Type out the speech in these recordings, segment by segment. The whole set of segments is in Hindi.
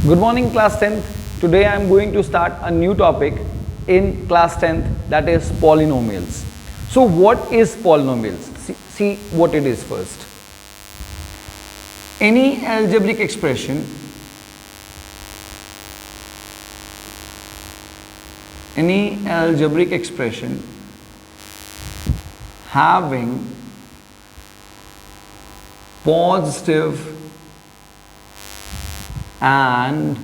Good morning class 10th. Today I am going to start a new topic in class 10th, that is polynomials. So what is polynomials? See what it is first. Any algebraic expression having positive and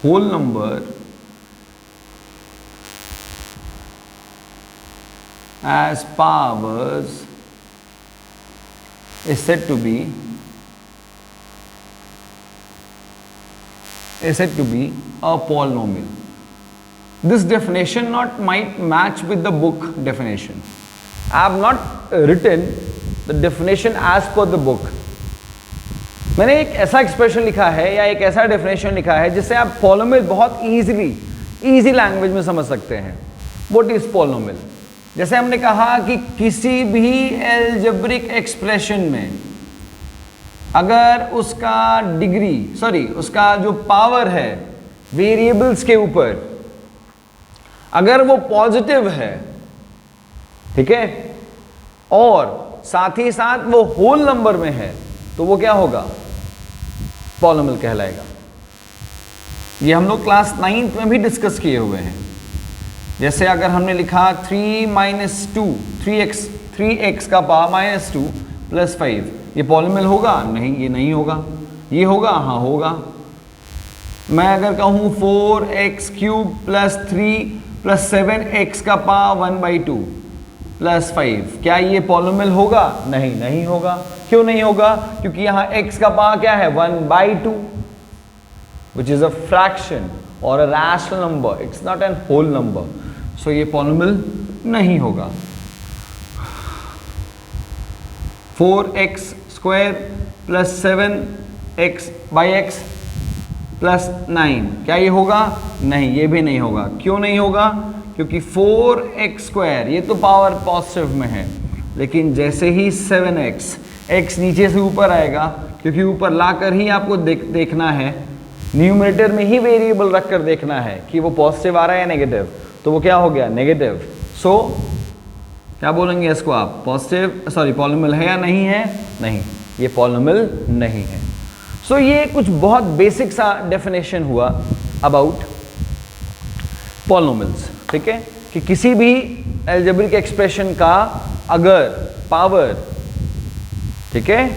whole number as powers is said to be a polynomial. This definition might match with the book definition. I have not written the definition as per the book. मैंने एक ऐसा एक्सप्रेशन लिखा है या एक ऐसा डेफिनेशन लिखा है जिससे आप पॉलिनोमियल बहुत इजी लैंग्वेज में समझ सकते हैं. What is polynomial? जैसे हमने कहा कि किसी भी एल्जेब्रिक एक्सप्रेशन में अगर उसका जो पावर है वेरिएबल्स के ऊपर, अगर वो पॉजिटिव है, ठीक है, और साथ ही साथ वो होल नंबर में है, तो वो क्या होगा? पॉलिनोमियल कहलाएगा. ये हम लोग क्लास 9th में भी डिस्कस किए हुए हैं. जैसे अगर हमने लिखा 3x का पावर -2 + 5, ये पॉलिनोमियल होगा? नहीं, ये नहीं होगा. ये होगा? हाँ होगा. मैं अगर कहूँ 4x³ + 3 + 7x का पावर 1/2 + 5, क्या ये पॉलिनोमियल होगा? नहीं होगा. क्यों नहीं होगा? क्योंकि यहाँ x का पावर क्या है? 1/2, which is a fraction or a rational number. It's not a whole number. So ये पॉलिनोमियल नहीं होगा. 4x² + 7x/x + 9, क्या ये होगा? नहीं, ये भी नहीं होगा. क्यों नहीं होगा? क्योंकि 4x² ये तो पावर पॉजिटिव में है, लेकिन जैसे ही 7x, x नीचे से ऊपर आएगा, क्योंकि ऊपर लाकर ही आपको देखना है, न्यूमरेटर में ही वेरिएबल रखकर देखना है कि वो पॉजिटिव आ रहा है या नेगेटिव, तो वो क्या हो गया? नेगेटिव. सो क्या बोलेंगे इसको आप? पॉलिनोमियल है या नहीं है? नहीं, ये पॉलिनोमियल नहीं है. सो ये कुछ बहुत बेसिक सा डेफिनेशन हुआ अबाउट पॉलिनोमियल्स. ठीक है, कि किसी भी एल्जेब्रिक एक्सप्रेशन का अगर पावर, ठीक है,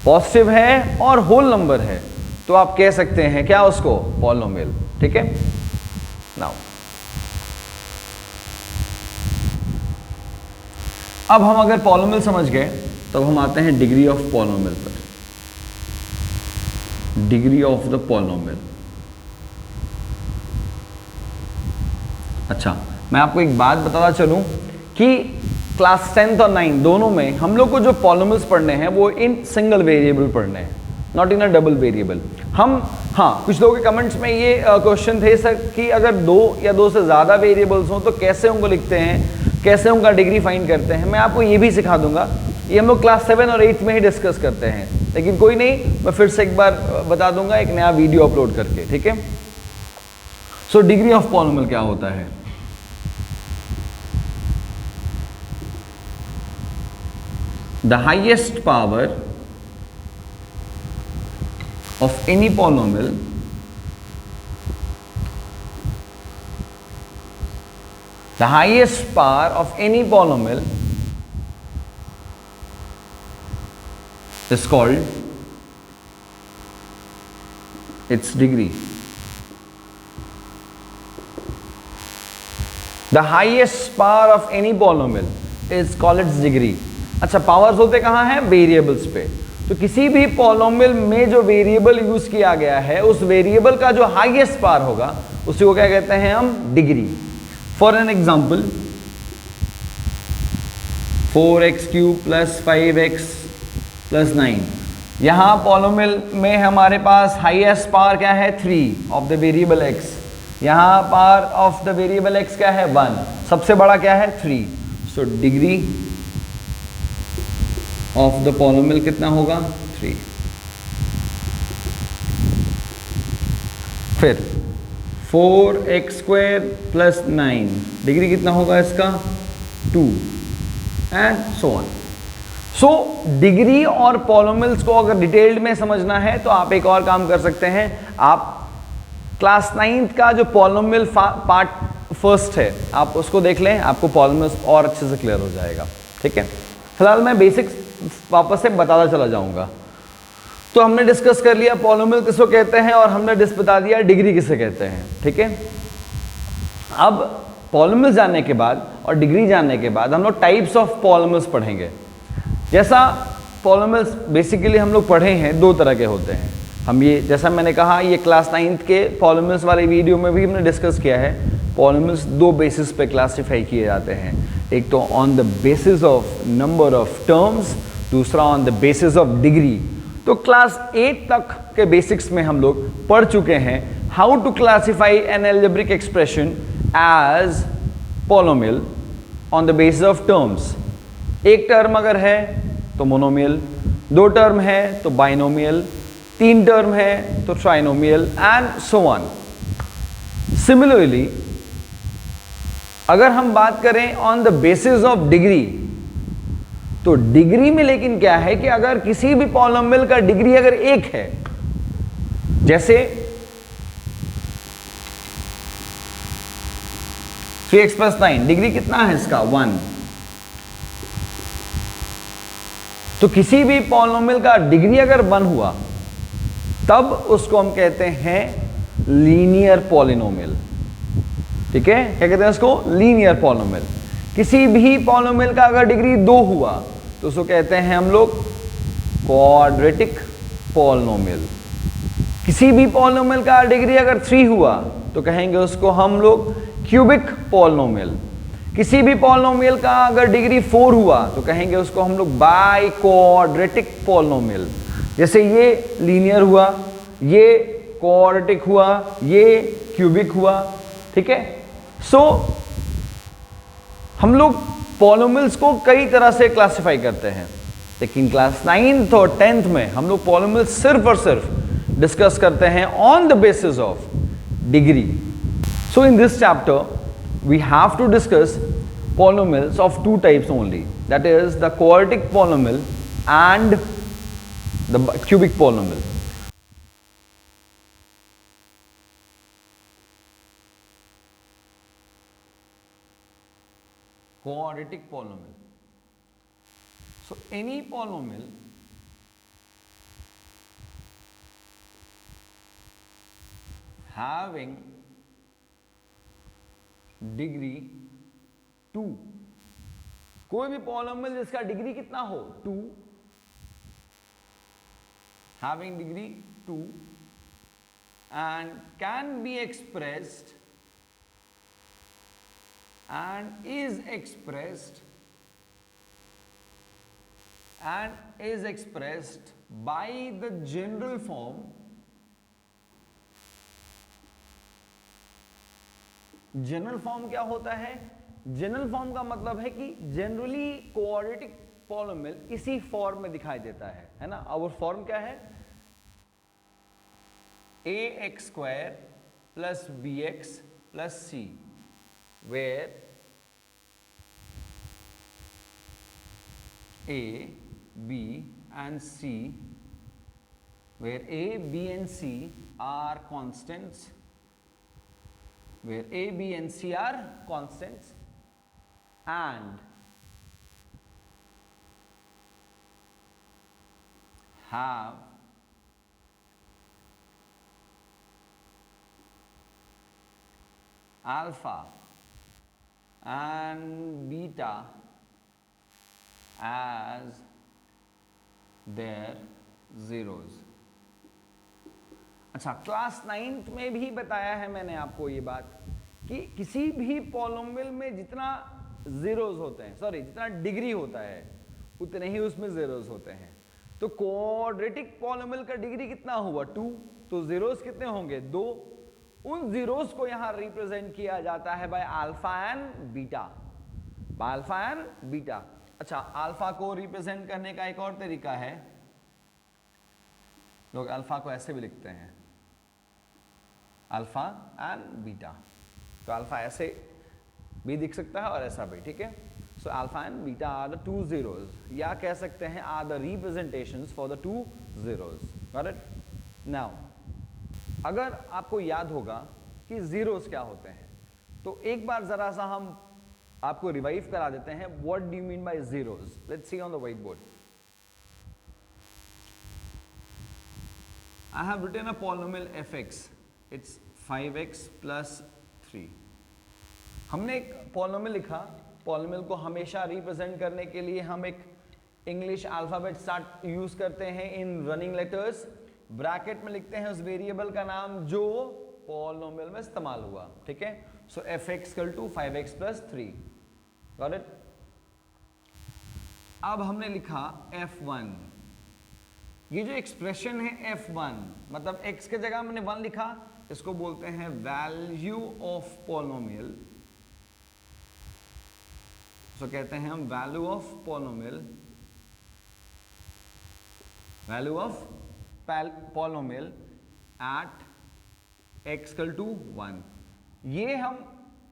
पॉजिटिव है और होल नंबर है, तो आप कह सकते हैं क्या उसको? पॉलिनोमियल. ठीक है. नाउ अब हम अगर पॉलिनोमियल समझ गए, तब हम आते हैं डिग्री ऑफ पॉलिनोमियल पर. Degree of the polynomial. अच्छा, मैं आपको एक बात बताता चलूं कि क्लास 10th और 9 दोनों में हम लोग को जो पॉलिनोमियल्स पढ़ने हैं वो इन सिंगल वेरिएबल पढ़ने हैं, not in a double variable. कुछ लोगों के कमेंट्स में ये क्वेश्चन थे सर कि अगर 2 या 2 से ज़्यादा वेरिएबल्स हों तो कैसे उनको लिखते हैं, कैसे उनका डिग्री फाइंड करते हैं. मैं आपको ये भी सिखा दूंगा. ये हम लोग क्लास 7 और 8 में ही डिस्कस करते हैं, लेकिन कोई नहीं, मैं फिर से एक बार बता दूंगा एक नया वीडियो अपलोड करके. ठीक है. सो डिग्री ऑफ पॉलिनोमियल क्या होता है? The highest power of any polynomial is called its degree. The highest power of any polynomial is called its degree. अच्छा, पावर्स होते कहाँ हैं? वेरिएबल्स पे. तो किसी भी पॉलिनोमियल में जो वेरिएबल यूज किया गया है, उस वेरिएबल का जो हाईएस्ट पावर होगा उसी को क्या कहते हैं हम? Degree. For an example 4x³ + 5x + 9, यहाँ पॉलिनोमियल में हमारे पास हाईएस्ट पावर क्या है? 3 ऑफ द वेरिएबल x. यहाँ power of the variable x क्या है? 1. सबसे बड़ा क्या है? 3. So degree of the polynomial कितना होगा 3। फिर 4x² प्लस 9 डिग्री कितना होगा इसका 2 and so on. So degree और पॉलिनोमियल्स को अगर डिटेल्ड में समझना है तो आप एक और काम कर सकते हैं, आप क्लास 9th का जो पॉलिनोमियल पार्ट फर्स्ट है आप उसको देख लें, आपको पॉलिनोमियल्स और अच्छे से क्लियर हो जाएगा। ठीक है, फिलहाल मैं बेसिक्स वापस से बताता चला जाऊंगा। तो हमने डिस्कस कर लिया पॉलिनोमियल किसको कहते हैं और हमने बता दिया डिग्री किसे कहते हैं। ठीक है, अब पॉलिनोमियल जानने के बाद और डिग्री जानने के बाद हम लोग टाइप्स ऑफ पॉलिनोमियल्स पढ़ेंगे। जैसा पॉलिनोमियल्स बेसिकली हम लोग पढ़े हैं दो तरह के होते हैं। हम ये जैसा मैंने कहा ये क्लास 9th के पॉलिनोमियल्स वाले वीडियो में भी हमने डिस्कस किया है। पॉलिनोमियल्स दो बेसिस पे क्लासिफाई किए जाते हैं, एक तो on the basis of number of terms, दूसरा on the basis of degree. तो क्लास 8 तक के बेसिक्स में हम लोग पढ़ चुके हैं how to classify an algebraic expression as polynomial on the basis of terms. एक टर्म अगर है तो मोनोमियल, दो टर्म है तो बाइनोमियल, तीन टर्म है तो trinomial and so on. Similarly अगर हम बात करें on the basis of degree, तो डिग्री में लेकिन क्या है कि अगर किसी भी पॉलिनोमियल का डिग्री अगर एक है, जैसे 3x + 9 डिग्री कितना है इसका 1, तो किसी भी पॉलिनोमियल का डिग्री अगर 1 हुआ तब उसको हम कहते हैं लीनियर पॉलिनोमियल। ठीक है, क्या कहते हैं उसको लीनियर पॉलिनोमियल। किसी भी पॉलिनोमियल का अगर डिग्री 2 हुआ तो उसको कहते हैं हम लोग क्वाड्रेटिक पॉलिनोमियल। किसी भी पॉलिनोमियल का डिग्री अगर 3 हुआ तो कहेंगे उसको हम लोग क्यूबिक पॉलिनोमियल। किसी भी पॉलिनोमियल का अगर डिग्री 4 हुआ तो कहेंगे उसको हम लोग बाई क्वाड्रेटिक पॉलिनोमियल। जैसे ये लीनियर हुआ, ये क्वाड्रेटिक हुआ, ये क्यूबिक हुआ। ठीक है, सो हम लोग पॉलिनोमियल्स को कई तरह से क्लासिफाई करते हैं, लेकिन क्लास 9th और 10th में हम लोग पॉलिनोमियल्स सिर्फ और सिर्फ डिस्कस करते हैं on the basis of degree. So in this chapter we have to discuss polynomials of two types only, that is the quadratic polynomial and the cubic polynomial. Quadratic polynomial. So any polynomial having degree 2, कोई भी पॉलिनोमियल जिसका डिग्री कितना हो 2, having degree 2 and can be expressed and is expressed by the general form. General form क्या होता है? जनरल फॉर्म का मतलब है कि जनरली क्वाड्रेटिक पॉलिनोमियल इसी फॉर्म में दिखाई देता है ना। और फॉर्म क्या है? ax² plus bx plus c, where a, b and c, where a, b and c are constants, where a, b and c are constants and have alpha and beta as their zeros. अच्छा, क्लास 9th में भी बताया है मैंने आपको ये बात कि किसी भी पॉलिनोमियल में जितना जीरोस होते हैं, सॉरी जितना डिग्री होता है उतने ही उसमें जीरोस होते हैं। तो क्वाड्रेटिक पॉलिनोमियल का डिग्री कितना हुआ 2, तो जीरोस कितने होंगे 2। उन जीरोस को यहां रिप्रेजेंट किया जाता है by alpha and beta, by alpha and beta. अच्छा, अल्फा को रिप्रेजेंट करने का एक और तरीका है, लोग अल्फा को ऐसे भी लिखते हैं, अल्फा एंड बीटा। तो अल्फा ऐसे भी दिख सकता है और ऐसा भी, ठीक है। So alpha and beta are the two zeros, या कह सकते हैं are the representations for the two zeros. Got it? Now अगर आपको याद होगा कि जीरोज क्या होते हैं, तो एक बार जरा सा हम आपको रिवाइव करा देते हैं। What do you mean by zeros? Let's see on the white board. I have written a polynomial fx. It's 5x plus 3. हमने एक polynomial लिखा। polynomial को हमेशा रिप्रेजेंट करने के लिए हम एक इंग्लिश अल्फाबेट स्टार्ट यूज करते हैं इन रनिंग लेटर्स। ब्रैकेट में लिखते हैं उस वेरिएबल का नाम जो polynomial में इस्तेमाल हुआ, ठीक है। So fx equal to 5x plus 3. Got it? अब हमने लिखा f1। ये जो एक्सप्रेशन है f1, मतलब x के जगह मैंने 1 लिखा, इसको बोलते हैं वैल्यू ऑफ पॉलिनोमियल। सो कहते हैं हम value of polynomial, value of polynomial at x equal to 1। ये हम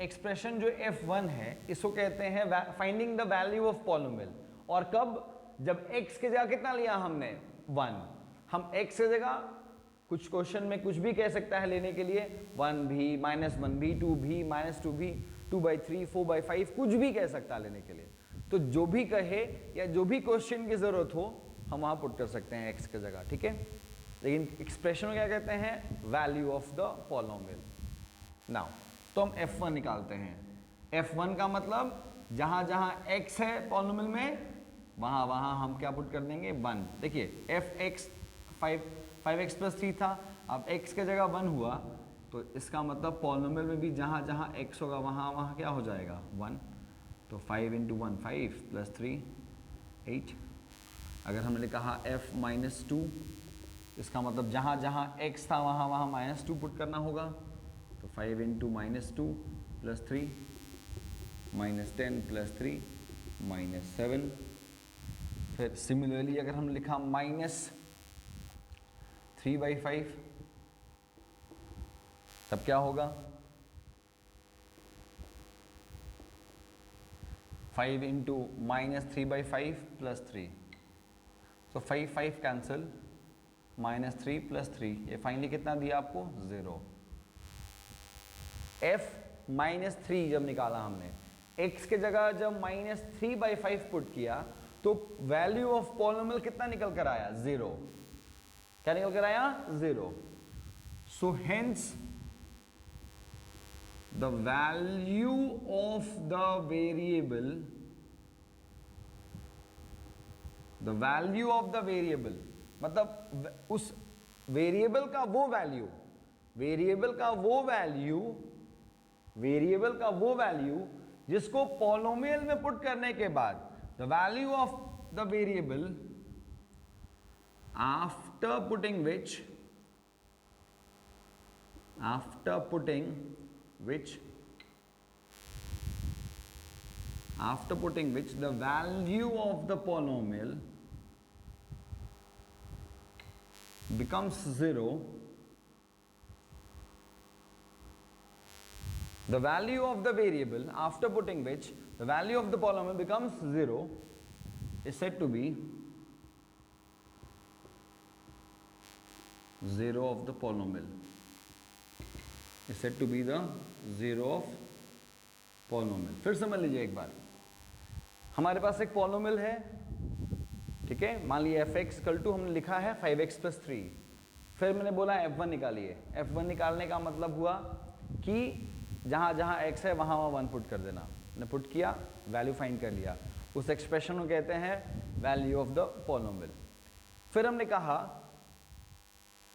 एक्सप्रेशन जो f1 है, इसको कहते हैं finding the value of polynomial. और कब? जब x की जगह कितना लिया हमने? 1। हम x की जगह कुछ क्वेश्चन में कुछ भी कह सकता है लेने के लिए, 1 भी, -1 भी, 2 भी, -2 भी, 2/3, 4/5, कुछ भी कह सकता है लेने के लिए। तो जो भी कहे या जो भी क्वेश्चन की जरूरत हो हम वहां पुट कर सकते हैं x की जगह, ठीक है। लेकिन एक्सप्रेशन क्या कहते हैं? Value of the polynomial. Now तो हम f1 निकालते हैं। f1 का मतलब जहां जहां x है पॉलिनोमियल में, वहां वहां हम क्या पुट कर देंगे? 1। देखिए fx 5x plus 3 था, अब x के जगह 1 हुआ, तो इसका मतलब पॉलिनोमियल में भी जहां जहां x होगा वहां वहां क्या हो जाएगा? 1। तो 5 × 1 5 plus 3 8। अगर हमने कहा f-2, इसका मतलब जहां जहां x था वहां वहां -2 पुट करना होगा। तो 5 × -2 plus 3 -10 plus 3 -7। फिर सिमिलरली अगर हम लिखा -3/5, तब क्या होगा? 5 × -3/5 plus 3। तो 5 कैंसिल, -3 plus 3, ये फाइनली कितना दिया आपको? 0। f-3 जब निकाला हमने, x के जगह जब -3/5 पुट किया, तो वैल्यू ऑफ पॉलिनोमियल कितना निकल कर आया? 0। क्या निकल कर आया? 0। So hence the value of the variable, the value of the variable मतलब उस वेरिएबल का वो वैल्यू, वेरिएबल का वो वैल्यू, वेरिएबल का वो वैल्यू जिसको पॉलिनोमियल में पुट करने के बाद, the value of the variable after putting which the value of the polynomial becomes 0. The value of the variable after putting which the value of the polynomial becomes 0 is said to be 0 of the polynomial. Is said to be the 0 of polynomial. फिर समझ लीजिए एक बार, हमारे पास एक पॉलिनोमियल है, ठीक है। मान लीजिए fx इक्वल टू हमने लिखा है 5x plus 3। फिर मैंने बोला f1 निकालिए। f1 निकालने का मतलब हुआ कि जहां जहां x है वहां वहां 1 पुट कर देना। ने पुट किया, वैल्यू फाइंड कर लिया, उस एक्सप्रेशन को कहते हैं वैल्यू ऑफ द पॉलिनोमियल। फिर हमने कहा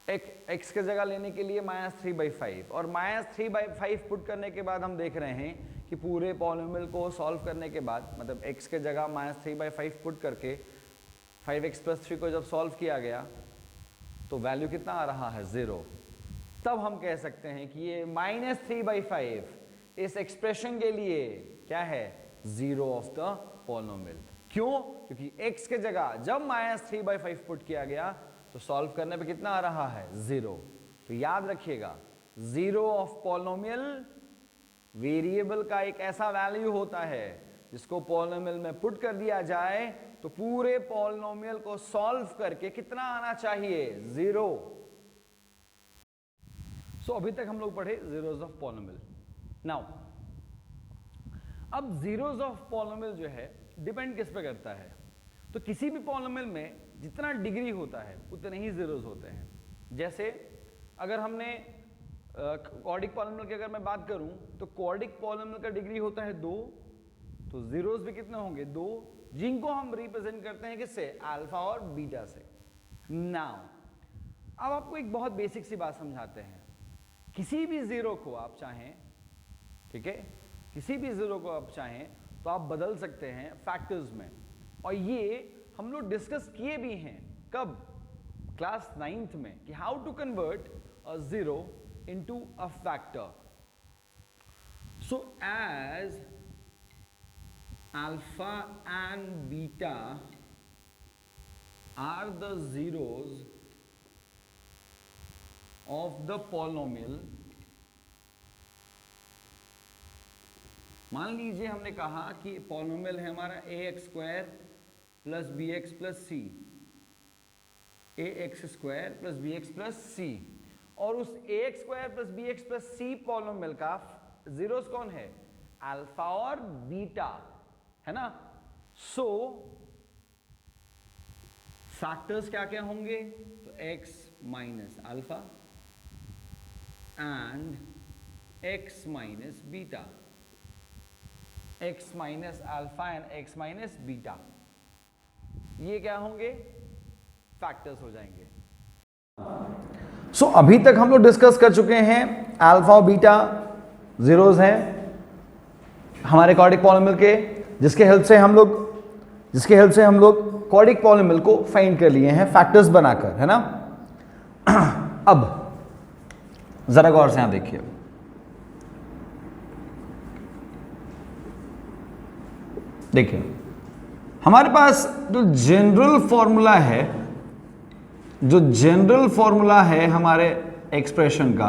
एक x के जगह लेने के लिए -3/5, और -3/5 पुट करने के बाद हम देख रहे हैं कि पूरे पॉलिनोमियल को सॉल्व करने के बाद, मतलब x के जगह -3/5 पुट करके 5x plus 3 को जब सॉल्व किया गया तो वैल्यू कितना आ रहा है? 0। तब हम कह सकते हैं कि ये -3/5 इस एक्सप्रेशन के लिए क्या है? 0 ऑफ द पॉलिनोमियल। क्यों? क्योंकि x के जगह जब -3/5 पुट किया गया तो सॉल्व करने पे कितना आ रहा है? 0। तो याद रखिएगा, 0 ऑफ पॉलिनोमियल वेरिएबल का एक ऐसा वैल्यू होता है जिसको पॉलिनोमियल में पुट कर दिया जाए तो पूरे पॉलिनोमियल को सॉल्व करके कितना आना चाहिए? 0। सो अभी तक हम लोग पढ़े जीरोस ऑफ पॉलिनोमियल। नाउ अब जीरोस ऑफ पॉलिनोमियल जो है डिपेंड किस पे करता है? तो किसी भी पॉलिनोमियल में जितना डिग्री होता है उतने ही जीरोस होते हैं। जैसे अगर हमने क्वाड्रिक पॉलिनोमियल की अगर मैं बात करूं तो क्वाड्रिक पॉलिनोमियल का डिग्री होता है 2, तो जीरोस भी कितने होंगे? 2, जिनको हम रिप्रेजेंट करते हैं किससे? अल्फा और बीटा से। नाउ अब आपको एक बहुत बेसिक सी बात समझाते हैं। किसी भी जीरो को आप चाहें, ठीक है, किसी भी जीरो को आप चाहें तो आप बदल सकते हैं फैक्टर्स में, और ये हम लोग डिस्कस किए भी हैं। कब? क्लास 9th में, कि how to convert a zero into a factor. So as alpha and beta are the zeros of the polynomial, मान लीजिए हमने कहा कि पॉलिनोमियल है हमारा ax square plus B X plus C, ax square plus B X plus C, और उस ax square plus B X plus C polynomial का जीरोस कौन है? अल्फा और बीटा, है ना। सो फैक्टर्स क्या क्या होंगे? तो x minus alpha and x minus beta, x minus alpha and x minus beta, ये क्या होंगे? फैक्टर्स हो जाएंगे। सो अभी तक हम लोग डिस्कस कर चुके हैं अल्फा और बीटा जीरोस हैं हमारे क्वाड्रिक पॉलिनोमियल के, जिसके हेल्प से हम लोग क्वाड्रिक पॉलिनोमियल को फाइंड कर लिए हैं फैक्टर्स बनाकर, है ना। अब जरा गौर से यहां देखिए, हमारे पास जो जनरल फॉर्मूला है हमारे एक्सप्रेशन का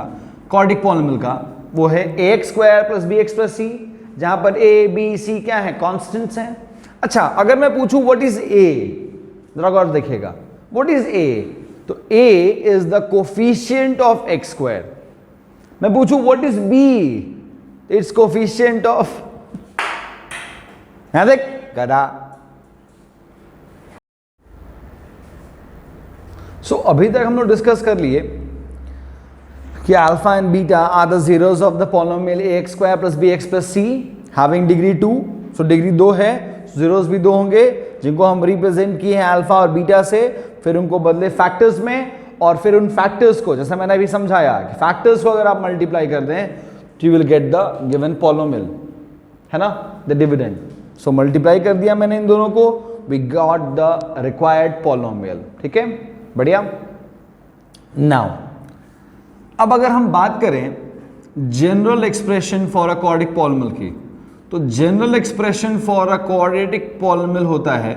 क्वाड्रिक पॉलिनोमियल का, वो है ax square plus B X plus C, जहां पर a b c क्या है? कॉन्स्टेंट्स हैं। अच्छा, अगर मैं पूछूं व्हाट इज a, जरा गौर देखिएगा, व्हाट इज a? तो a is the coefficient of x square. मैं पूछूं what is b? It's coefficient of, यहां देख गधा। सो अभी तक हम लोग डिस्कस कर लिए कि alpha and beta are the zeros of the polynomial ax square plus B X plus C having degree 2। So degree 2 है, जीरोस भी 2 होंगे, जिनको हम रिप्रेजेंट किए हैं अल्फा और बीटा से, फिर उनको बदले फैक्टर्स में, और फिर उन फैक्टर्स को, जैसे मैंने अभी समझाया कि फैक्टर्स को अगर आप मल्टीप्लाई कर दें तो you will get the given polynomial, है ना, द डिविडेंड। सो मल्टीप्लाई कर दिया मैंने इन दोनों को, we got the required polynomial. ठीक है, बढ़िया। नाउ अब अगर हम बात करें general expression for a quadratic polynomial की, तो general expression for a quadratic polynomial होता है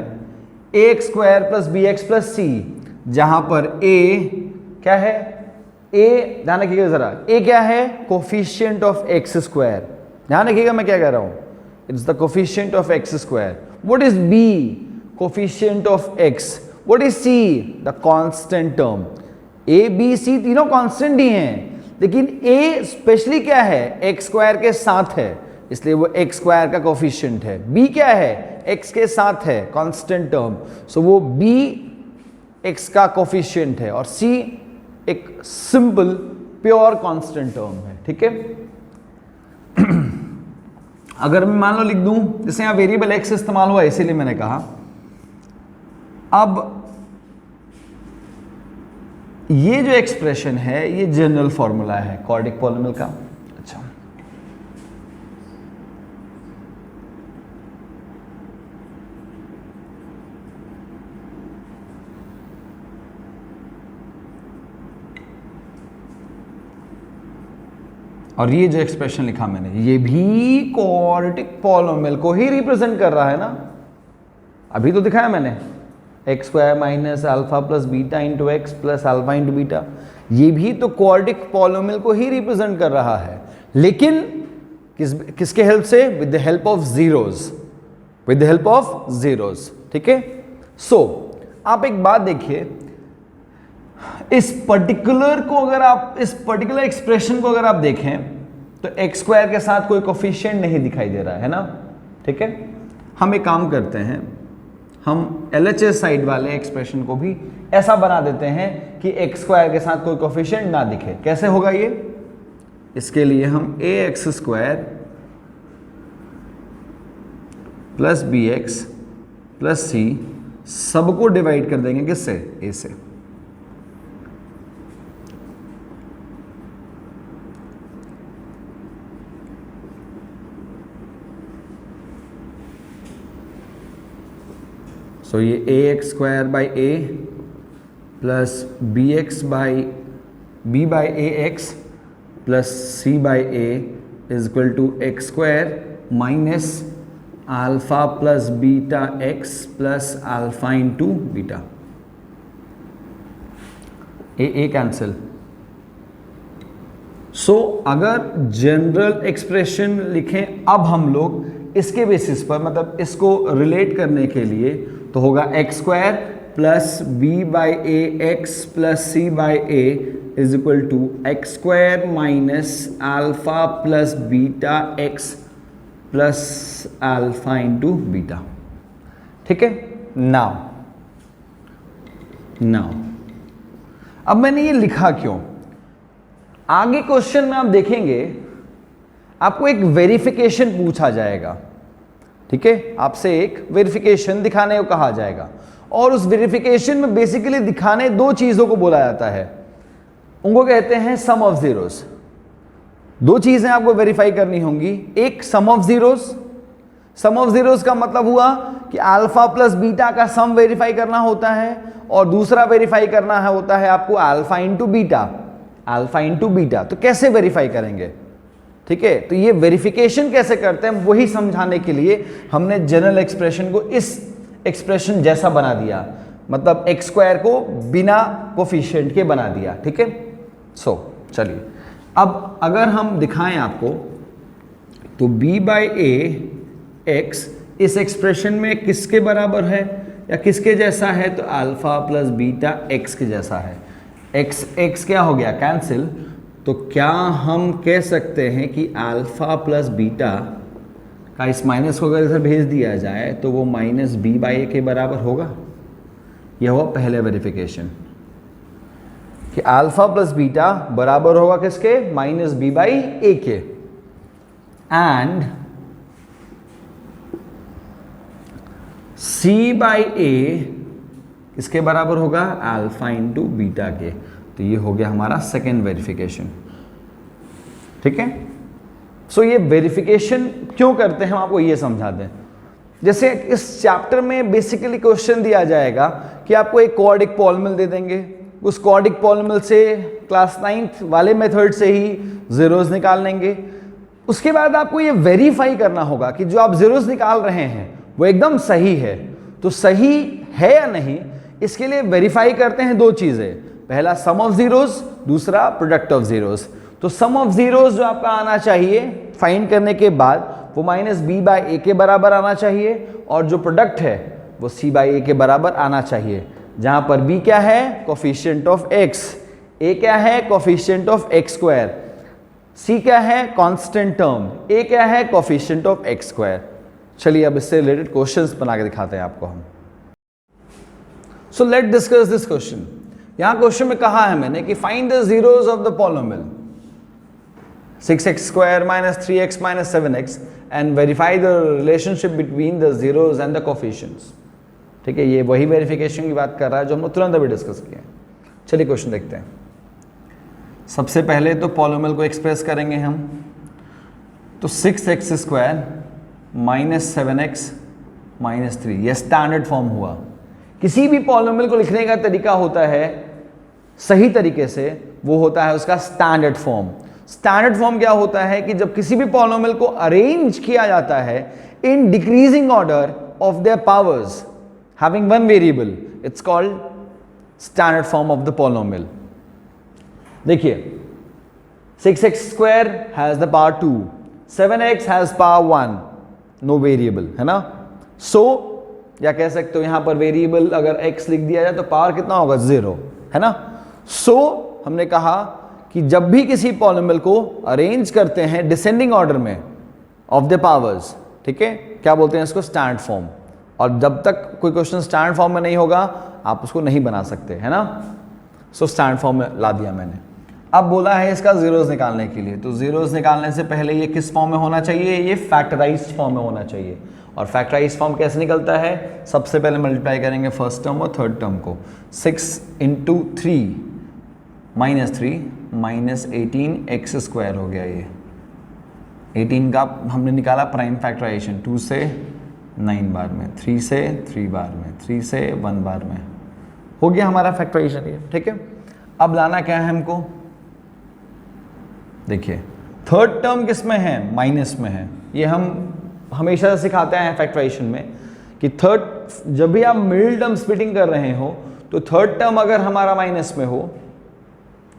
ax square plus B X plus C, जहां पर a क्या है? a, ध्यान रखिएगा जरा, a क्या है? Coefficient of x square. ध्यान रखिएगा मैं क्या कह रहा हूं, it's the coefficient of x square. What is b? Coefficient of x। What is c? The constant term. a b c तीनों कांस्टेंट ही हैं, लेकिन a स्पेशली क्या है? x स्क्वायर के साथ है, इसलिए वो x स्क्वायर का कोफिशिएंट है। b क्या है? x के साथ है, कांस्टेंट टर्म, सो वो b x का कोफिशिएंट है, और c एक सिंपल प्योर कांस्टेंट टर्म है। ठीक है, अगर मैं मान लो लिख दूं, जैसे यहां वेरिएबल x इस्तेमाल हुआ इसीलिए मैंने कहा। अब ये जो एक्सप्रेशन है ये जनरल फॉर्मूला है क्वाड्रिक पॉलिनोमियल का। अच्छा, और ये जो एक्सप्रेशन लिखा मैंने, ये भी क्वाड्रेटिक पॉलिनोमियल को ही रिप्रेजेंट कर रहा है ना। अभी तो दिखाया मैंने, x square minus alpha plus beta into x plus alpha into beta, ये भी तो क्वाड्रेटिक पॉलिनोमियल को ही रिप्रेजेंट कर रहा है, लेकिन किसके हेल्प से? With the help of zeros, with the help of zeros. ठीक है, सो आप एक बात देखिए, इस पर्टिकुलर को अगर आप, इस पर्टिकुलर एक्सप्रेशन को अगर आप देखें तो एक्स स्क्वायर के साथ कोई कोफिशिएंट नहीं दिखाई दे रहा है ना। ठीक है, हम एक काम करते हैं, हम LHS साइड वाले एक्सप्रेशन को भी ऐसा बना देते हैं कि एक्स स्क्वायर के साथ कोई कोफिशिएंट ना दिखे। कैसे होगा ये? इसके लिए हम ax square plus bx plus c सबको डिवाइड कर देंगे किससे? a से। तो ये ax square by a plus bx by b by ax plus c by a is equal to X square minus alpha plus beta x plus alpha into beta. A cancel. So अगर जनरल एक्सप्रेशन लिखें अब हम लोग इसके बेसिस पर, मतलब इसको रिलेट करने के लिए, तो होगा X square plus B by A X plus C by A is equal to X square minus alpha plus beta X plus alpha into beta. ठीक है, नाउ अब मैंने ये लिखा क्यों? आगे क्वेश्चन में आप देखेंगे आपको एक वेरिफिकेशन पूछा जाएगा। ठीक है, आपसे एक वेरिफिकेशन दिखाने को कहा जाएगा, और उस वेरिफिकेशन में बेसिकली दिखाने दो चीजों को बोला जाता है, उनको कहते हैं सम ऑफ जीरोस। दो चीजें आपको वेरीफाई करनी होंगी, एक sum of zeros. Sum of zeros का मतलब हुआ कि अल्फा प्लस बीटा का सम वेरीफाई करना होता है, और दूसरा वेरीफाई करना है होता है आपको alpha into beta, alpha into beta. तो कैसे वेरीफाई करेंगे? ठीक है, तो ये वेरिफिकेशन कैसे करते हैं वही समझाने के लिए हमने जनरल एक्सप्रेशन को इस एक्सप्रेशन जैसा बना दिया, मतलब एक्स स्क्वायर को बिना कोफिशिएंट के बना दिया। ठीक है, सो चलिए अब अगर हम दिखाएं आपको, तो b बाई ए एक्स इस एक्सप्रेशन में किसके बराबर है या किसके जैसा है? तो अल्फा प्लस बीटा एक्स के जैसा है। एक्स क्या हो गया? कैंसिल। तो क्या हम कह सकते हैं कि अल्फा प्लस बीटा का इस माइनस को अगर इधर भेज दिया जाए तो वो माइनस बी बाई ए के बराबर होगा? यह हुआ पहले वेरिफिकेशन कि अल्फा प्लस बीटा बराबर होगा किसके? माइनस बी बाई ए के। एंड सी बाई ए किसके बराबर होगा? अल्फा इंटू बीटा के। तो ये हो गया हमारा सेकेंड वेरिफिकेशन। ठीक है, सो ये वेरिफिकेशन क्यों करते हैं हम आपको ये समझा दें। जैसे इस चैप्टर में बेसिकली क्वेश्चन दिया जाएगा कि आपको एक क्वाड्रिक पॉलिनोमियल दे देंगे, उस क्वाड्रिक पॉलिनोमियल से क्लास 9th वाले मेथड से ही जीरोस निकाल लेंगे। उसके बाद आपको ये वेरीफाई करना होगा कि जो आप जीरोस निकाल रहे हैं वो एकदम सही है। तो सही है या नहीं, इसके लिए वेरीफाई करते हैं दो चीजें, पहला सम ऑफ जीरोस, दूसरा प्रोडक्ट ऑफ जीरोस। तो सम ऑफ जीरोस जो आपका आना चाहिए फाइंड करने के बाद वो माइनस बी बाई ए के बराबर आना चाहिए, और जो प्रोडक्ट है वो सी बाई ए के बराबर आना चाहिए, जहां पर बी क्या है? कोफिशिएंट ऑफ एक्स, ए क्या है? कोफिशिएंट ऑफ एक्स स्क्वायर, सी क्या है? कांस्टेंट टर्म, ए क्या है? Coefficient of x square. चलिए अब इससे रिलेटेड क्वेश्चंस बना के दिखाते हैं आपको हम। So let discuss this question. यहां क्वेश्चन में कहा है मैंने कि find the zeros of the polynomial 6x square minus 3x minus 7x and verify the relationship between the zeros and the coefficients। ठीक है, ये वही वेरिफिकेशन की बात कर रहा है जो हम तुरंत अभी डिस्कस किए। चलिए क्वेश्चन देखते हैं। सबसे पहले तो पॉलिनोमियल को एक्सप्रेस करेंगे हम, तो 6x square minus 7x minus 3, यह स्टैंडर्ड फॉर्म हुआ। किसी भी पॉलिनोमियल को लिखने का तरीका होता है सही तरीके से, वो होता है उसका स्टैंडर्ड फॉर्म। स्टैंडर्ड फॉर्म क्या होता है कि जब किसी भी पॉलिनोमियल को अरेंज किया जाता है in decreasing order of their powers, having one variable, it's called standard form of the polynomial. देखिए 6x square has the power 2, 7x has power 1, no variable, है ना. So या कह सकते हो यहां पर वेरिएबल अगर x लिख दिया जाए तो पावर कितना होगा 0, है ना. So हमने कहा कि जब भी किसी पॉलिनोमियल को अरेंज करते हैं डिसेंडिंग ऑर्डर में ऑफ द पावर्स, ठीक है, क्या बोलते हैं इसको, स्टैंडर्ड फॉर्म. और जब तक कोई क्वेश्चन स्टैंडर्ड फॉर्म में नहीं होगा आप उसको नहीं बना सकते, है ना. सो स्टैंडर्ड फॉर्म में ला दिया मैंने. अब बोला है इसका जीरोस निकालने के लिए, तो जीरोस निकालने से पहले ये किस फॉर्म में होना चाहिए, ये फैक्टराइज्ड फॉर्म में होना चाहिए. और फैक्टराइज्ड फॉर्म कैसे निकलता है, सबसे पहले मल्टीप्लाई करेंगे फर्स्ट टर्म और थर्ड टर्म को. 6 × 3 -3 -18 x स्क्वायर हो गया. ये 18 का हमने निकाला प्राइम फैक्टराइजेशन, 2 से 9 बार में, 3 से 3 बार में, 3 से 1 बार में, हो गया हमारा फैक्टराइजेशन ये, ठीक है. अब लाना क्या है हमको, देखिए थर्ड टर्म किस में है, माइनस में है. ये हम हमेशा सिखाते हैं फैक्टराइजेशन में कि थर्ड, जब भी आप मिडिल टर्म स्प्लिटिंग कर रहे हो तो थर्ड टर्म अगर हमारा माइनस में हो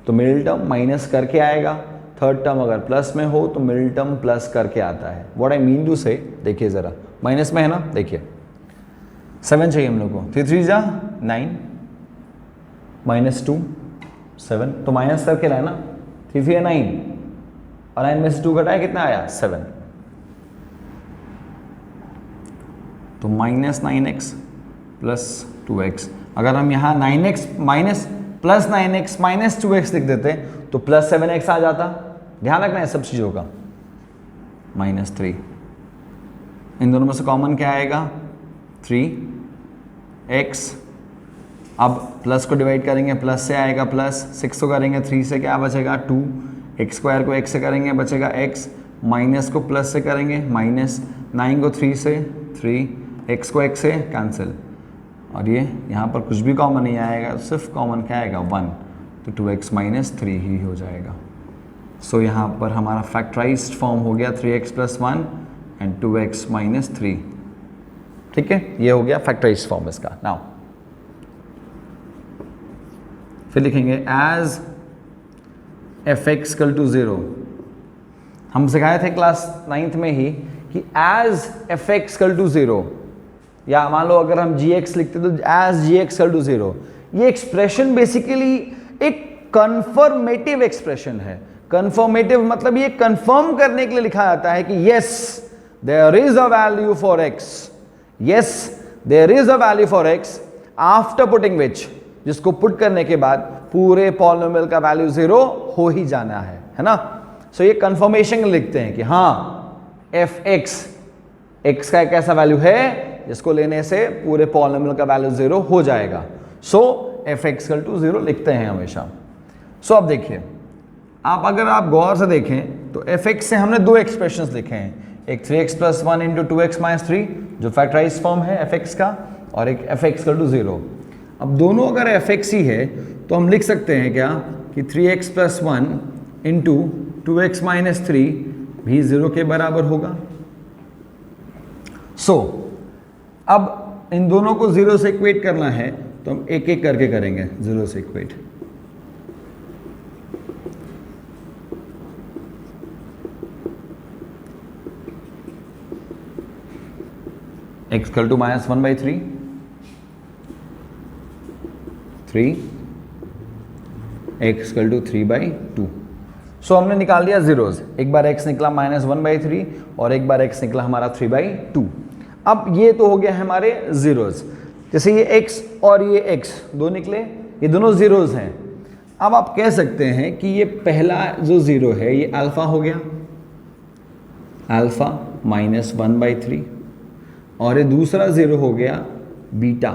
तो मिडिल टर्म माइनस करके आएगा, थर्ड टर्म अगर प्लस में हो तो मिडिल टर्म प्लस करके आता है. व्हाट आई मीन टू से, देखिए जरा, माइनस में है ना, देखिए 7 चाहिए हम लोग को, 3 3 जा 9 -2 7, तो माइनस करके लाए ना, 3 3 9 और 9 में से 2 घटाया कितना आया 7, तो -9x + 2x. अगर हम यहाँ 9x minus plus 9x - 2x लिख देते तो +7x आ जाता. ध्यान रखना है सब चीज़ों का. -3, इन दोनों में से कॉमन क्या आएगा 3x. अब प्लस को डिवाइड करेंगे, प्लस से आएगा प्लस, 6 को करेंगे 3 से क्या बचेगा 2, x स्क्वायर को x से करेंगे बचेगा x, माइनस को प्लस से करेंगे माइनस, 9 को 3 से 3, x को x से कैंसिल, और ये यहाँ पर कुछ भी कॉमन नहीं आएगा, सिर्फ कॉमन क्या आएगा 1, तो 2x - 3 ही हो जाएगा. सो यहाँ पर हमारा फैक्टराइज्ड फॉर्म हो गया 3x + 1 एंड 2x - 3. ठीक है, ये हो गया फैक्टराइज्ड फॉर्म इसका. नाउ फिर लिखेंगे एज f(x) = 0. हम सिखाए थे क्लास 9th में ही कि एज f(x) = 0, या मान लो अगर हम gx लिखते तो एज gx = 0. ये एक्सप्रेशन बेसिकली एक कन्फर्मेटिव एक्सप्रेशन है. कन्फर्मेटिव मतलब ये कंफर्म करने के लिए लिखा जाता है कि yes there is a value for x, yes there is a value for x after putting which, जिसको पुट करने के बाद पूरे पॉलिनोमियल का वैल्यू 0 हो ही जाना है ना. सो ये कंफर्मेशन लिखते हैं कि हाँ f(x) x का एक ऐसा वैल्यू है जिसको लेने से पूरे पॉलिनोमियल का वैल्यू 0 हो जाएगा. सो f(x) = 0 लिखते हैं हमेशा. सो अब देखिए, अगर आप गौर से देखें तो f(x) से हमने दो एक्सप्रेशंस लिखे हैं, एक 3x + 1 × 2x - 3 जो फैक्टराइज्ड फॉर्म है f(x) का, और एक f(x) = 0. अब दोनों अगर f(x) ही है तो हम लिख सकते हैं क्या कि 3x + 1 × 2x - 3 भी 0 के बराबर होगा. सो अब इन दोनों को 0 से इक्वेट करना है तो हम एक एक करके करेंगे 0 से इक्वेट. x = -1/3, 3, x = 3/2. सो हमने निकाल दिया जीरोस. एक बार x निकला -1/3 और एक बार x निकला हमारा 3/2. अब ये तो हो गया है हमारे जीरोस. जैसे ये x और ये x दो निकले, ये दोनों जीरोस हैं. अब आप कह सकते हैं कि ये पहला जो जीरो है ये अल्फा हो गया, अल्फा -1/3, और ये दूसरा जीरो हो गया बीटा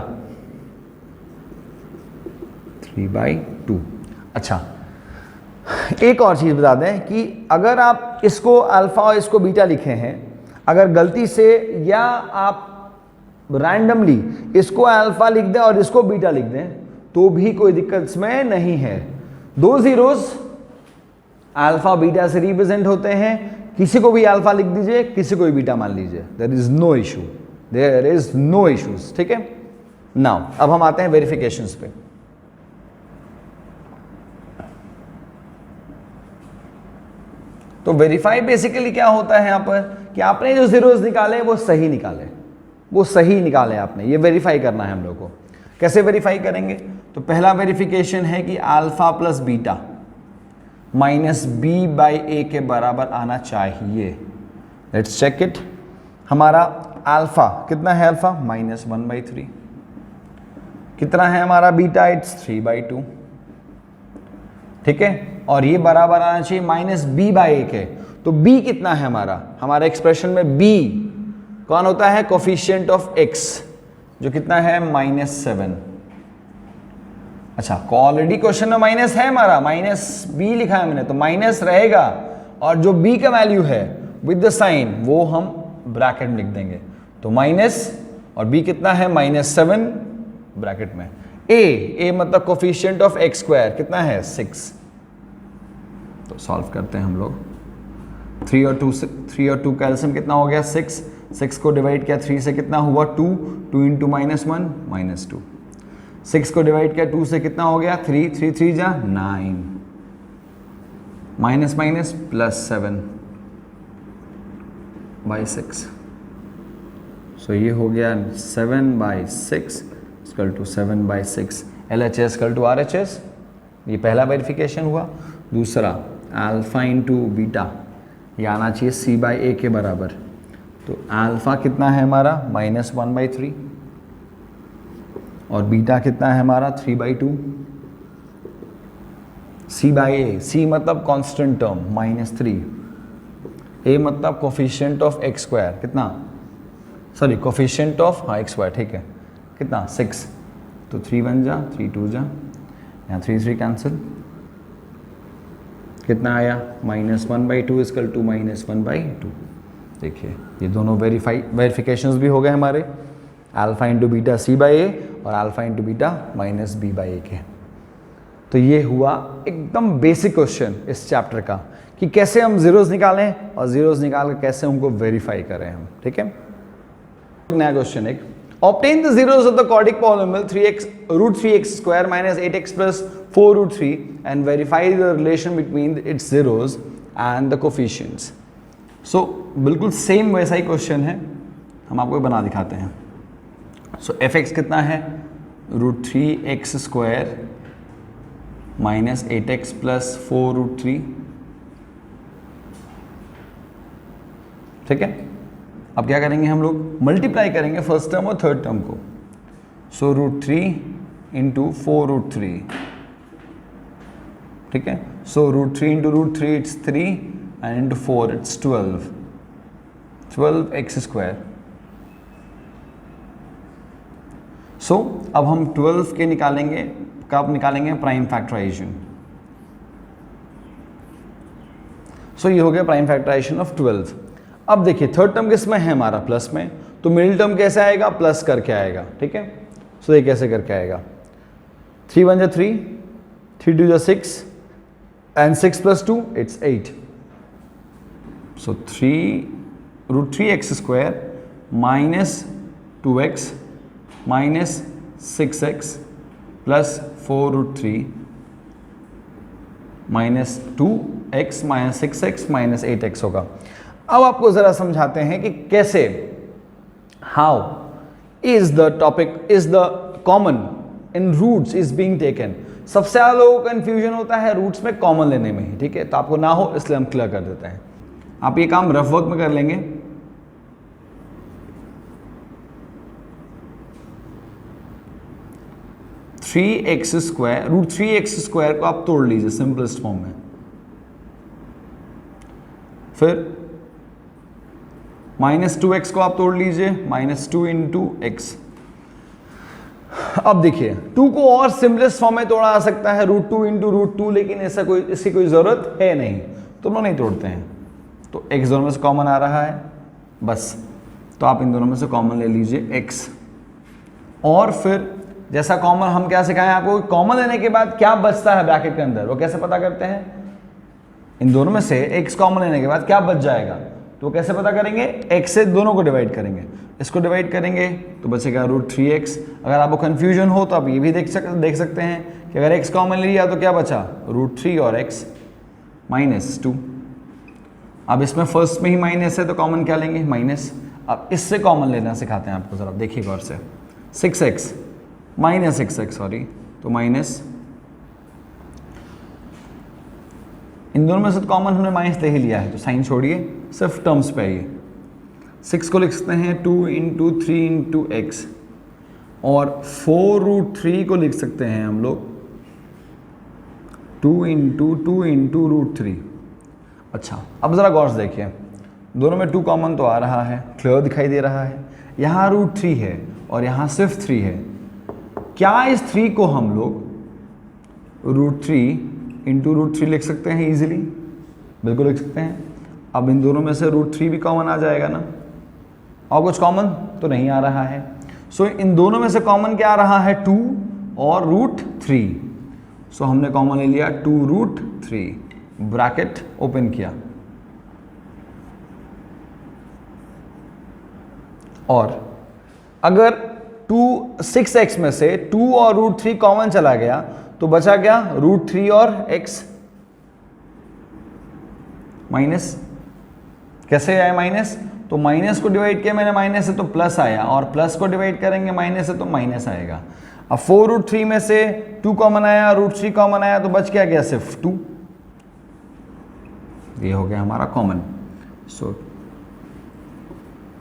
3/2. अच्छा, एक और चीज़ बता दें कि अगर आप इसको अल्फा और इसको बीटा लिखे हैं, अगर गलती से या आप रैंडमली इसको अल्फा लिख दें और इसको बीटा लिख दें तो भी कोई दिक्कत इसमें नहीं है. दो जीरोस अल्फा बीटा से रिप्रेजेंट होते हैं. किसी को भी अल्फा लिख दीजिए, किसी को भी बीटा मान लीजिए, there is no issue, there is no issues. ठीक है, नाउ अब हम आते हैं वेरिफिकेशंस पे। तो वेरीफाई बेसिकली क्या होता है यहां पर कि आपने जो जीरोस निकाले वो सही निकाले, वो सही निकाले आपने, ये वेरीफाई करना है हम लोग को। कैसे वेरीफाई करेंगे? तो पहला वेरिफिकेशन है कि alpha plus beta minus B by A के बराबर आना चाहिए। Let's check it. हमारा अल्फा कितना है? अल्फा -1/3। कितना है हमारा बीटा? इट्स 3/2। ठीक है, और ये बराबर आना चाहिए माइनस बी बाई ए के। तो बी कितना है हमारा? हमारे एक्सप्रेशन में बी कौन होता है? कोफिशिएंट ऑफ एक्स, जो कितना है? -7। अच्छा, ऑलरेडी क्वेश्चन में माइनस है हमारा, माइनस बी लिखा है मैंने, तो माइनस रहेगा, और जो बी का वैल्यू है विद द साइन वो हम ब्रैकेट में लिख देंगे। तो माइनस और बी कितना है? -7 ब्रैकेट में। ए मतलब कोफिशिएंट ऑफ एक्स स्क्वायर कितना है? 6। तो सॉल्व करते हैं हम लोग। 3 और 2 का एलसीएम कितना हो गया? 6 को डिवाइड किया 3 से कितना हुआ? 2 इंटू -1 -2। 6 को डिवाइड किया 2 से कितना हो गया? 3 3 जा 9, माइनस माइनस प्लस 7/6। सो ये हो गया 7/6 equal to 7/6। LHS equal to RHS। ये पहला वेरिफिकेशन हुआ। दूसरा अल्फा इंटू बीटा, ये आना चाहिए C/A के बराबर। तो अल्फा कितना है हमारा? -1/3, और बीटा कितना है हमारा? 3/2। C/A, C मतलब कांस्टेंट टर्म -3, A मतलब कोफिशिएंट ऑफ एक्स स्क्वायर कितना? Sorry, coefficient of x square, ठीक है, कितना? 6। तो 3 1 जा 3 2 जा, यहाँ 3 3 कैंसिल, कितना आया? -1/2 इक्वल टू -1/2। देखिए ये दोनों वेरिफिकेशंस भी हो गए हमारे, अल्फा इंटू बीटा C/A और अल्फा इंटू बीटा -B/A के। तो ये हुआ एकदम बेसिक क्वेश्चन इस चैप्टर का कि कैसे हम जीरोस निकालें और जीरोस निकाल कर कैसे उनको वेरीफाई करें हम। ठीक है, नया क्वेश्चन एक, obtain the zeros of the quadratic polynomial 3x√3x² -8x + 4√3 and verify the relation between its zeros and the coefficients. So बिल्कुल सेम वैसा ही क्वेश्चन है, हम आपको बना दिखाते हैं। सो fx कितना है? √3x² -8x + 4√3। ठीक है, अब क्या करेंगे हम लोग? मल्टीप्लाई करेंगे फर्स्ट टर्म और थर्ड टर्म को। सो √3 इंटू 4√3। ठीक है, सो √3 into √3 it's 3 and into 4 it's 12x²। सो अब हम 12 के निकालेंगे, कब निकालेंगे? Prime factorisation. सो ये हो गया प्राइम फैक्टराइजेशन ऑफ 12। अब देखिए थर्ड टर्म किस में है हमारा? प्लस में, तो मिडिल टर्म कैसे आएगा? प्लस करके आएगा। ठीक है, सो ये कैसे करके आएगा? 3 1 जा 3, 3 2 जा 6 and 6 + 2 it's 8। So √3x² -2x -6x + 4√3 -2x -6x -8x होगा। अब आपको जरा समझाते हैं कि कैसे, how is the topic is the common in roots is being taken. सबसे ज्यादा लोगों को कंफ्यूजन होता है रूट्स में कॉमन लेने में ही। ठीक है, तो आपको ना हो इसलिए हम क्लियर कर देते हैं। आप ये काम रफ वर्क में कर लेंगे। √3x² को आप तोड़ लीजिए सिंपलेस्ट फॉर्म में, फिर -2x को आप तोड़ लीजिए, -2 इंटू एक्स। अब देखिए 2 को और सिंपलेस्ट फॉर्म में तोड़ा जा सकता है √2 इंटू √2, लेकिन ऐसा कोई इसकी कोई जरूरत है नहीं, तो हम लोग नहीं तोड़ते हैं। तो x दोनों में से कॉमन आ रहा है बस, तो आप इन दोनों में से कॉमन ले लीजिए x। और फिर जैसा कॉमन हम क्या सिखाएं आपको, कॉमन लेने के बाद क्या बचता है ब्रैकेट के अंदर वो कैसे पता करते हैं? इन दोनों में से x कॉमन लेने के बाद क्या बच जाएगा? तो कैसे पता करेंगे, x से दोनों को डिवाइड करेंगे, इसको डिवाइड करेंगे तो बचेगा √3x। अगर आपको कन्फ्यूजन हो तो आप ये भी देख सकते हैं कि अगर x कॉमन लिया तो क्या बचा, √3 और x -2। अब इसमें फर्स्ट में ही माइनस है तो कॉमन क्या लेंगे, माइनस। अब इससे कॉमन लेना सिखाते हैं आपको, जरा देखिए गौर से। 6x -6x सॉरी, तो माइनस, इन दोनों में से कॉमन हमने माइनस ले ही लिया है तो साइन छोड़िए, सिर्फ टर्म्स पे आइए। 6 को लिख सकते हैं 2 × 3 × x, और 4√3 को लिख सकते हैं हम लोग 2 × 2 × √3। अच्छा, अब ज़रा गौर से देखिए, दोनों में 2 कॉमन तो आ रहा है, क्लियर दिखाई दे रहा है। यहाँ √3 है और यहाँ सिर्फ 3 है। क्या इस 3 को हम लोग √3 × √3 लिख सकते हैं इजीली? बिल्कुल लिख सकते हैं। अब इन दोनों में से √3 भी कॉमन आ जाएगा ना, और कुछ कॉमन तो नहीं आ रहा है। सो इन दोनों में से कॉमन क्या आ रहा है, 2 और √3। सो हमने कॉमन ले लिया 2√3, ब्रैकेट ओपन किया, और अगर 6x में से 2 और √3 कॉमन चला गया तो बचा क्या, √3 और x माइनस। कैसे आया माइनस, तो माइनस को डिवाइड किया मैंने माइनस से तो प्लस आया, और प्लस को डिवाइड करेंगे माइनस से तो माइनस आएगा। अब 4√3 में से 2 कॉमन आया, √3 कॉमन आया, तो बच क्या गया, सिर्फ 2। ये हो गया हमारा कॉमन। सो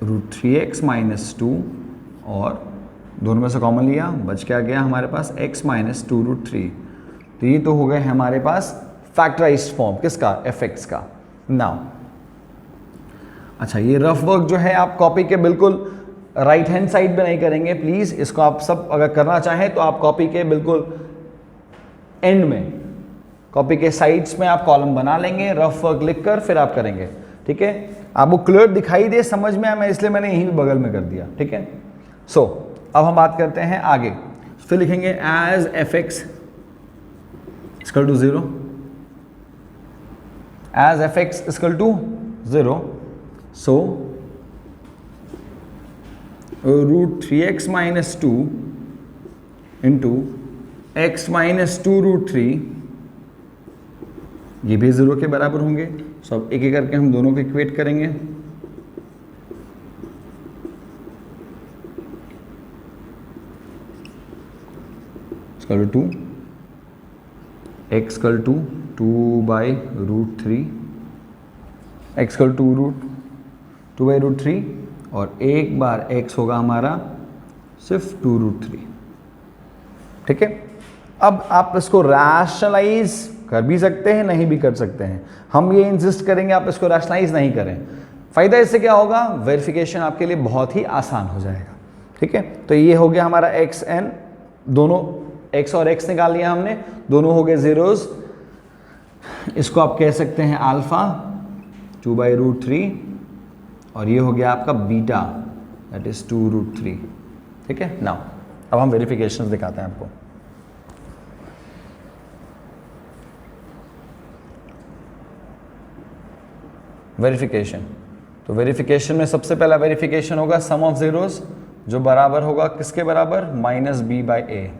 √3x - 2, और दोनों में से कॉमन लिया, बच क्या गया हमारे पास, x - 2√3। तो ये तो हो गए हमारे पास फैक्टराइज्ड फॉर्म किसका, fx का। नाउ अच्छा, ये रफ वर्क जो है आप कॉपी के बिल्कुल राइट हैंड साइड पे नहीं करेंगे प्लीज़। इसको आप सब अगर करना चाहें तो आप कॉपी के बिल्कुल एंड में, कॉपी के साइड्स में आप कॉलम बना लेंगे, रफ वर्क लिखकर फिर आप करेंगे, ठीक है। आपको क्लियर दिखाई दे, समझ में आया, मैं इसलिए मैंने यहीं बगल में कर दिया, ठीक है। सो अब हम बात करते हैं आगे, फिर लिखेंगे एज fx = 0, एज fx = 0। सो √3x - 2 × x - 2√3, ये भी 0 के बराबर होंगे। सो अब एक एक करके हम दोनों को इक्वेट करेंगे। = 2, x = 2/√3, x = 2/√3, और एक बार x होगा हमारा सिर्फ 2√3, ठीक है। अब आप इसको रैशनलाइज कर भी सकते हैं, नहीं भी कर सकते हैं। हम ये इंसिस्ट करेंगे आप इसको रैशनलाइज नहीं करें। फ़ायदा इससे क्या होगा, वेरिफिकेशन आपके लिए बहुत ही आसान हो जाएगा, ठीक है। तो ये हो गया हमारा x n, दोनों x और x निकाल लिया हमने, दोनों हो गए ज़ीरोज़। इसको आप कह सकते हैं अल्फ़ा 2/√3, और ये हो गया आपका बीटा, दैट इज़ 2√3, ठीक है। नाउ अब हम वेरिफिकेशंस दिखाते हैं आपको। वेरिफिकेशन, तो वेरिफिकेशन में सबसे पहला वेरिफिकेशन होगा सम ऑफ ज़ीरोज़, जो बराबर होगा किसके बराबर, -b/a।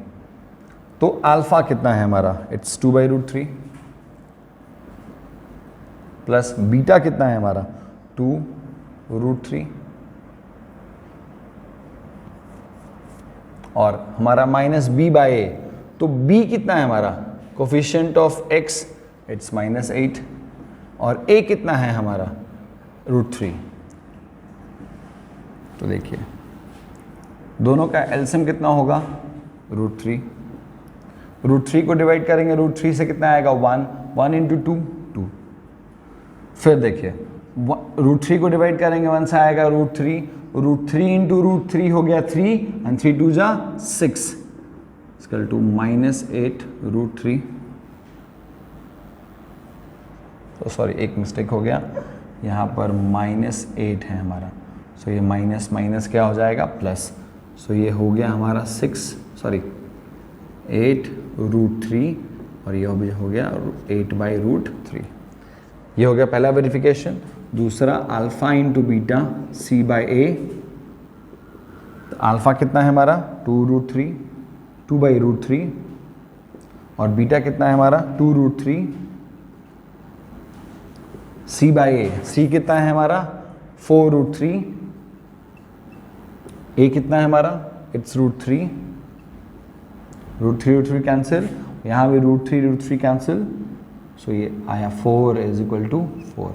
तो अल्फ़ा कितना है हमारा, इट्स 2/√3, प्लस बीटा कितना है हमारा 2√3, और हमारा -b/a, तो b कितना है हमारा, कोफिशिएंट ऑफ x, इट्स -8, और a कितना है हमारा √3। तो देखिए दोनों का एलसीएम कितना होगा, √3। √3 को डिवाइड करेंगे √3 से कितना आएगा, 1, 1 × 2, 2। फिर देखिए √3 को डिवाइड करेंगे 1 से आएगा √3, √3 × √3 हो गया 3, एंड 3 2 जा 6, = -8√3। तो सॉरी एक मिस्टेक हो गया, यहाँ पर -8 है हमारा। सो ये माइनस माइनस क्या हो जाएगा, प्लस। सो ये हो गया हमारा 8√3, और ये हो गया 8/√3। ये हो गया पहला वेरिफिकेशन। दूसरा अल्फा इंटू बीटा सी बाय ए। तो अल्फा कितना है हमारा 2√3, 2/√3, और बीटा कितना है हमारा 2√3 सी बाय ए। सी कितना है हमारा 4√3, ए कितना है हमारा इट्स √3, √3 कैंसिल, यहाँ भी √3 कैंसिल, सो ये आया 4 इज इक्वल टू 4।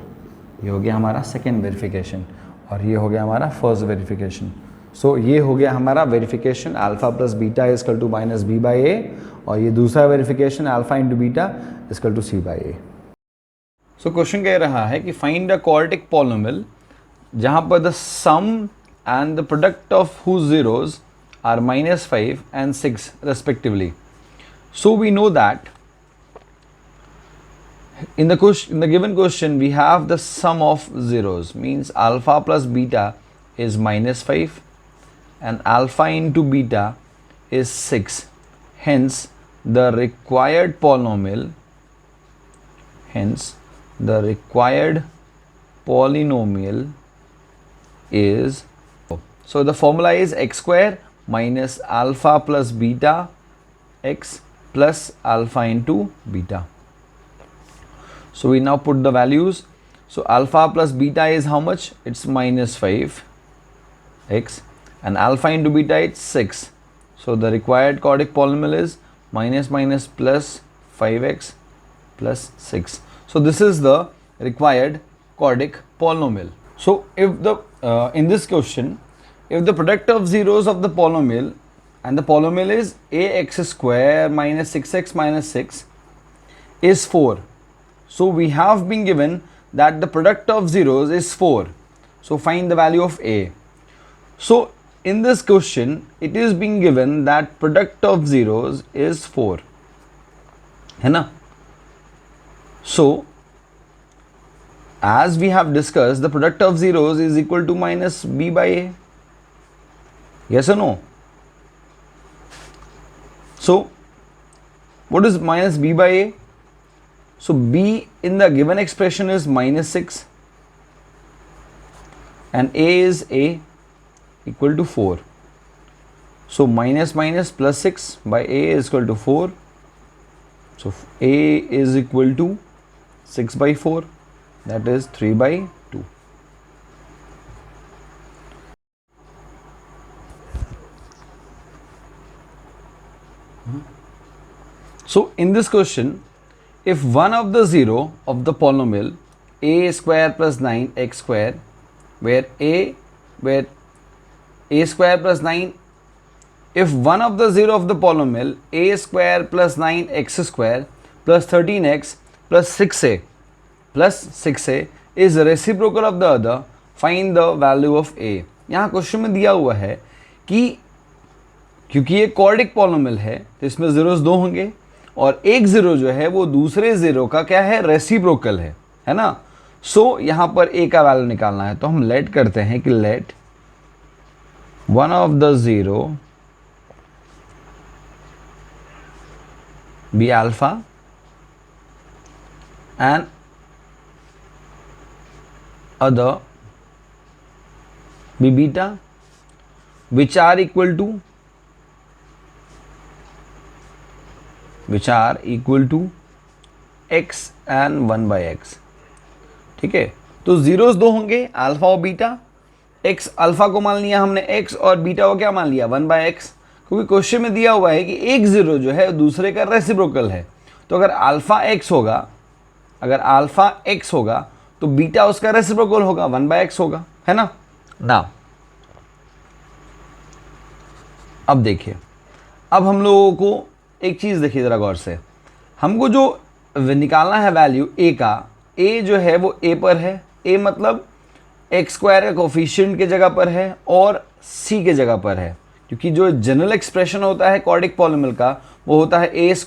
ये हो गया हमारा सेकेंड वेरिफिकेशन और ये हो गया हमारा फर्स्ट वेरिफिकेशन। सो ये हो गया हमारा verification alpha plus beta is equal to minus B by A, और ये दूसरा verification alpha into beta is equal to C by A. So question कह रहा है कि फाइंड अ क्वाड्रेटिक पॉलिनोमियल जहाँ पर the sum and the product of whose zeros are -5 and 6 respectively. So we know that in the given question we have the sum of zeros, means alpha plus beta is -5 and alpha into beta is 6. Hence the required polynomial is, so the formula is x square minus alpha plus beta x plus alpha into beta. So we now put the values. So alpha plus beta is how much? It's -5 x, and alpha into beta it's 6. So the required quadratic polynomial is minus plus 5x plus 6. So this is the required quadratic polynomial. So if the in this question, if the product of zeros of the polynomial, and the polynomial is ax square minus 6x minus 6 is 4. So we have been given that the product of zeros is 4. So find the value of a. So in this question it is being given that product of zeros is 4, है ना? So as we have discussed, the product of zeros is equal to minus b by a. Yes or no? So what is minus b by a? So b in the given expression is -6 and a is a equal to 4. So minus plus 6 by a is equal to 4. So a is equal to 6 by 4, that is 3 by 2. So in this question, if one of the zero of the polynomial a square plus 9x square, where a square plus 9, if one of the zero of the polynomial a square plus 9x square plus 13x plus 6a is reciprocal of the other, find the value of a. यहाँ क्वेश्चन में दिया हुआ है कि क्योंकि ये क्वाड्रेटिक पॉलिनोमियल है तो इसमें zeros 2 होंगे और एक जीरो जो है वो दूसरे जीरो का क्या है, रेसिप्रोकल है ना? सो यहाँ पर a का वैल्यू निकालना है, तो हम लेट करते हैं कि let one of the zero be alpha and other be beta which are equal to x and 1 by x. ठीक है, तो जीरोस 2 होंगे, अल्फा और बीटा। x अल्फा को मान लिया हमने x और बीटा को क्या मान लिया 1 by x, क्योंकि क्वेश्चन में दिया हुआ है कि एक जीरो जो है दूसरे का रेसिप्रोकल है। तो अगर अल्फा x होगा तो बीटा उसका रेसिप्रोकल होगा 1 by x होगा, है ना? अब देखिए, अब हम लोगों को एक चीज़ देखिए ज़रा गौर से, हमको जो निकालना है वैल्यू a का, a जो है वो a पर है, a मतलब x स्क्वायर का कोफिशिएंट के जगह पर है और c के जगह पर है, क्योंकि जो जनरल एक्सप्रेशन होता है क्वाड्रेटिक पॉलिनोमियल का वो होता है ax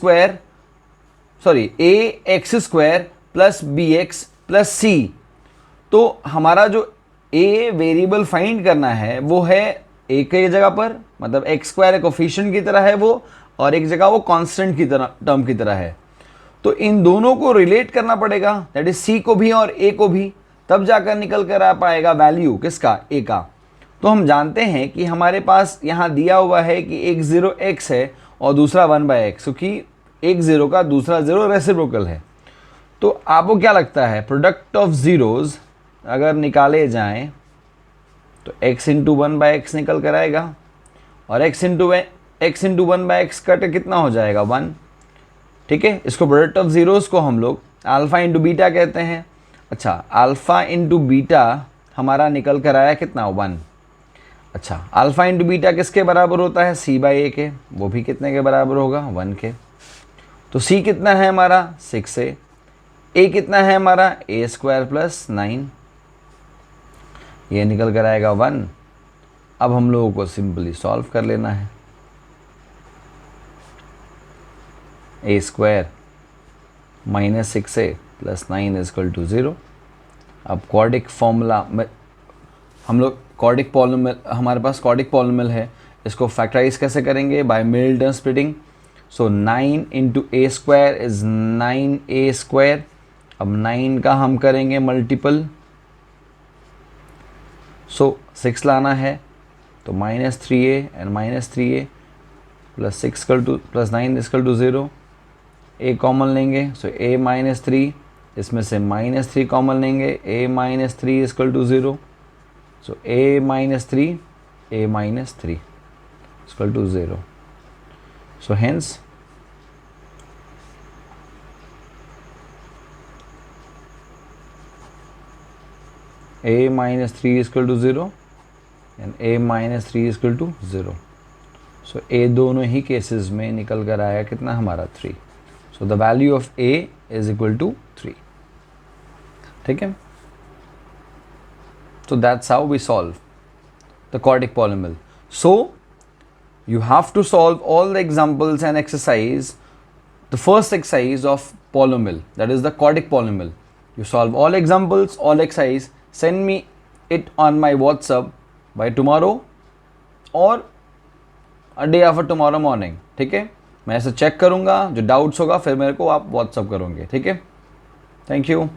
square plus bx plus c। तो हमारा जो a वेरिएबल फाइंड करना है वो है a के जगह पर, मतलब x स्क्वायर कोफिशिएंट की तरह है वो, और एक जगह वो कांस्टेंट की तरह टर्म की तरह है। तो इन दोनों को रिलेट करना पड़ेगा, दैट इज c को भी और a को भी। तब जाकर निकल कर आ पाएगा वैल्यू किसका, ए का। तो हम जानते हैं कि हमारे पास यहाँ दिया हुआ है कि एक 0x है और दूसरा 1/x, क्योंकि एक 0 का दूसरा 0 रेसिप्रोकल है। तो आपको क्या लगता है प्रोडक्ट ऑफ ज़ीरोज़ अगर निकाले जाएं तो x इंटू 1/x निकल कर आएगा, और x इंटू 1/x कट कितना हो जाएगा 1। ठीक है, इसको प्रोडक्ट ऑफ ज़ीरोज़ को हम लोग अल्फ़ा इंटू बीटा कहते हैं। अच्छा, अल्फ़ा इंटू बीटा हमारा निकल कर आया कितना 1। अच्छा, अल्फ़ा इंटू बीटा किसके बराबर होता है, c/a के, वो भी कितने के बराबर होगा 1 के। तो c कितना है हमारा 6a, a कितना है हमारा a² + 9, ये निकल कर आएगा 1। अब हम लोगों को सिंपली सॉल्व कर लेना है। a² - 6a + 9 = 0। अब क्वाड्रिक फॉर्मूला में हम लोग क्वाड्रिक पॉलिनोमियल, हमारे पास क्वाड्रिक पॉलिनोमियल है, इसको फैक्टराइज कैसे करेंगे, बाय मिडल स्प्लिटिंग। सो 9 × a² = 9a²। अब 9 का हम करेंगे मल्टीपल, सो 6 लाना है तो -3a and -3a + 6 + 9 = 0। a common लेंगे, सो a - 3, इसमें से -3 कॉमन लेंगे, a - 3 = 0। So a - 3 = 0। So hence a - 3 = 0 and a - 3 = 0। So a दोनों ही केसेस में निकल कर आया कितना हमारा 3। So the value of a = 3। ठीक है, so that's how we solve the quadratic polynomial. So you have to solve all the examples and exercise, the first exercise of polynomial, that is the quadratic polynomial. You solve all examples, all exercise, send me it on my WhatsApp by tomorrow or a day after tomorrow morning। ठीक है, मैं ऐसे चेक करूँगा, जो डाउट्स होगा फिर मेरे को आप व्हाट्सअप करोगे। ठीक है, थैंक यू।